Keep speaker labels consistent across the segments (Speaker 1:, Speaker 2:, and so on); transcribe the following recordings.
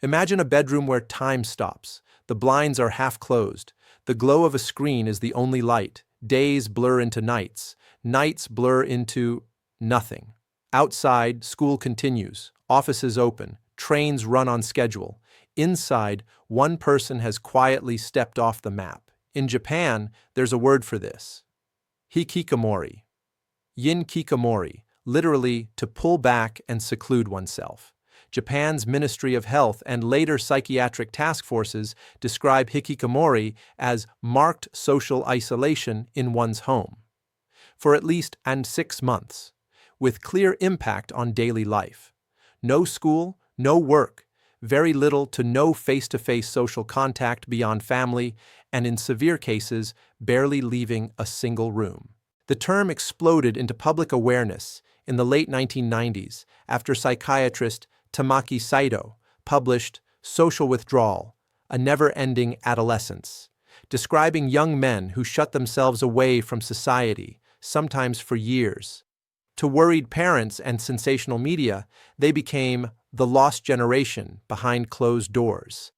Speaker 1: Imagine a bedroom where time stops. The blinds are half closed. The glow of a screen is the only light. Days blur into nights. Nights blur into nothing. Outside, school continues. Offices open. Trains run on schedule. Inside, one person has quietly stepped off the map. In Japan, there's a word for this. Hikikomori. Hikikomori, literally to pull back and seclude oneself. Japan's Ministry of Health and later psychiatric task forces describe hikikomori as marked social isolation in one's home. For at least 6 months, with clear impact on daily life. No school, no work, very little to no face-to-face social contact beyond family, and in severe cases, barely leaving a single room. The term exploded into public awareness in the late 1990s after psychiatrist Tamaki Saitō published Social Withdrawal, a Never-Ending Adolescence, describing young men who shut themselves away from society, sometimes for years. To worried parents and sensational media, they became the lost generation behind closed doors.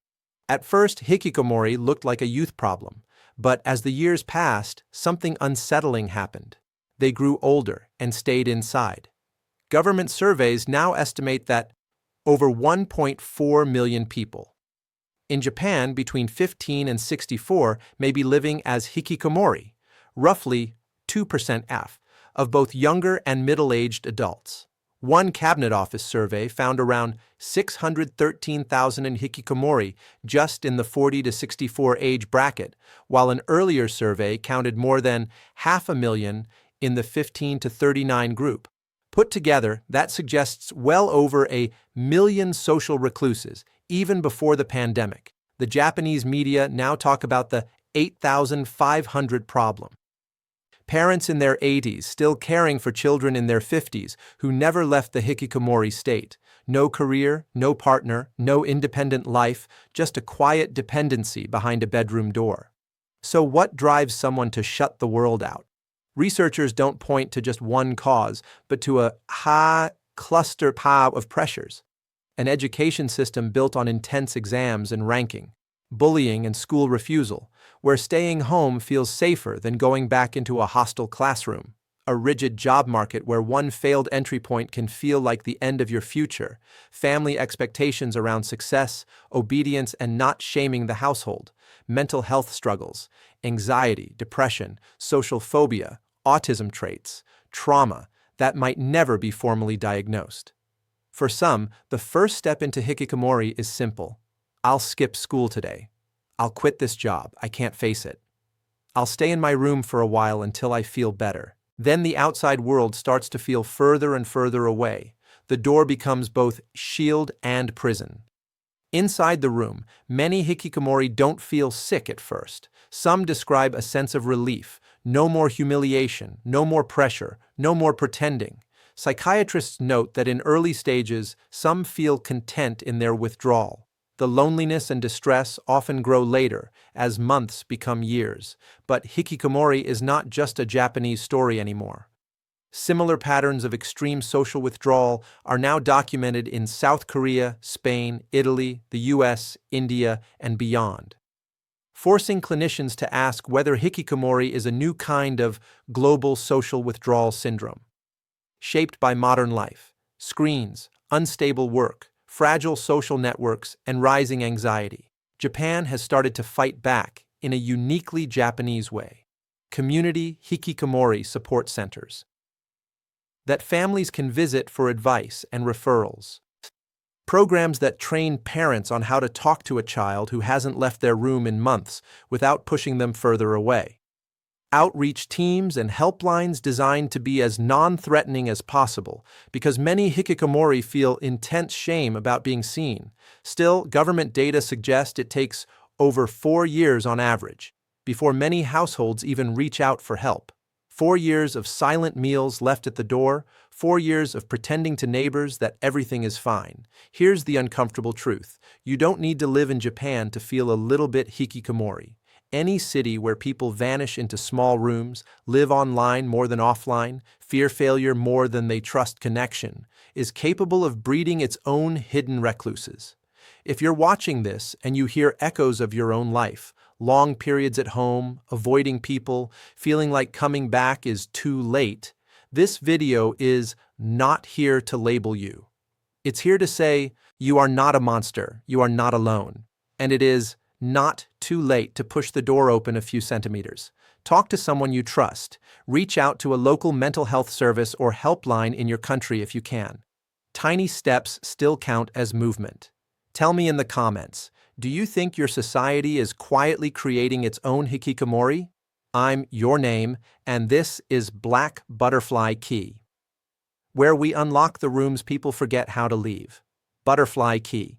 Speaker 1: At first, hikikomori looked like a youth problem, but as the years passed, something unsettling happened. They grew older and stayed inside. Government surveys now estimate that over 1.4 million people in Japan between 15 and 64 may be living as hikikomori, roughly 2% of both younger and middle-aged adults. One Cabinet Office survey found around 613,000 in hikikomori just in the 40 to 64 age bracket, while an earlier survey counted more than 500,000 in the 15 to 39 group. Put together, that suggests well over 1 million social recluses, even before the pandemic. The Japanese media now talk about the 8,500 problem. Parents in their 80s still caring for children in their 50s who never left the hikikomori state. No career, no partner, no independent life, just a quiet dependency behind a bedroom door. So what drives someone to shut the world out? Researchers don't point to just one cause, but to a cluster of pressures. An education system built on intense exams and ranking, bullying and school refusal, where staying home feels safer than going back into a hostile classroom. A rigid job market where one failed entry point can feel like the end of your future. Family expectations around success, obedience, and not shaming the household. Mental health struggles, anxiety, depression, social phobia, autism traits, trauma that might never be formally diagnosed. For some, the first step into hikikomori is simple. I'll skip school today. I'll quit this job. I can't face it. I'll stay in my room for a while until I feel better. Then the outside world starts to feel further and further away. The door becomes both shield and prison. Inside the room, many hikikomori don't feel sick at first. Some describe a sense of relief. No more humiliation, no more pressure, no more pretending. Psychiatrists note that in early stages, some feel content in their withdrawal. The loneliness and distress often grow later, as months become years. But hikikomori is not just a Japanese story anymore. Similar patterns of extreme social withdrawal are now documented in South Korea, Spain, Italy, the US, India, and beyond, forcing clinicians to ask whether hikikomori is a new kind of global social withdrawal syndrome. Shaped by modern life, screens, unstable work, fragile social networks, and rising anxiety, Japan has started to fight back in a uniquely Japanese way. Community hikikomori support centers that families can visit for advice and referrals. Programs that train parents on how to talk to a child who hasn't left their room in months without pushing them further away. Outreach teams and helplines designed to be as non-threatening as possible because many hikikomori feel intense shame about being seen. Still, government data suggest it takes over 4 years on average before many households even reach out for help. 4 years of silent meals left at the door, 4 years of pretending to neighbors that everything is fine. Here's the uncomfortable truth. You don't need to live in Japan to feel a little bit hikikomori. Any city where people vanish into small rooms, live online more than offline, fear failure more than they trust connection, is capable of breeding its own hidden recluses. If you're watching this and you hear echoes of your own life, long periods at home, avoiding people, feeling like coming back is too late, this video is not here to label you. It's here to say, you are not a monster, you are not alone. And it is not too late to push the door open a few centimeters. Talk to someone you trust. Reach out to a local mental health service or helpline in your country if you can. Tiny steps still count as movement. Tell me in the comments, do you think your society is quietly creating its own hikikomori? I'm your name, and this is Black Butterfly Key, where we unlock the rooms people forget how to leave. Butterfly Key.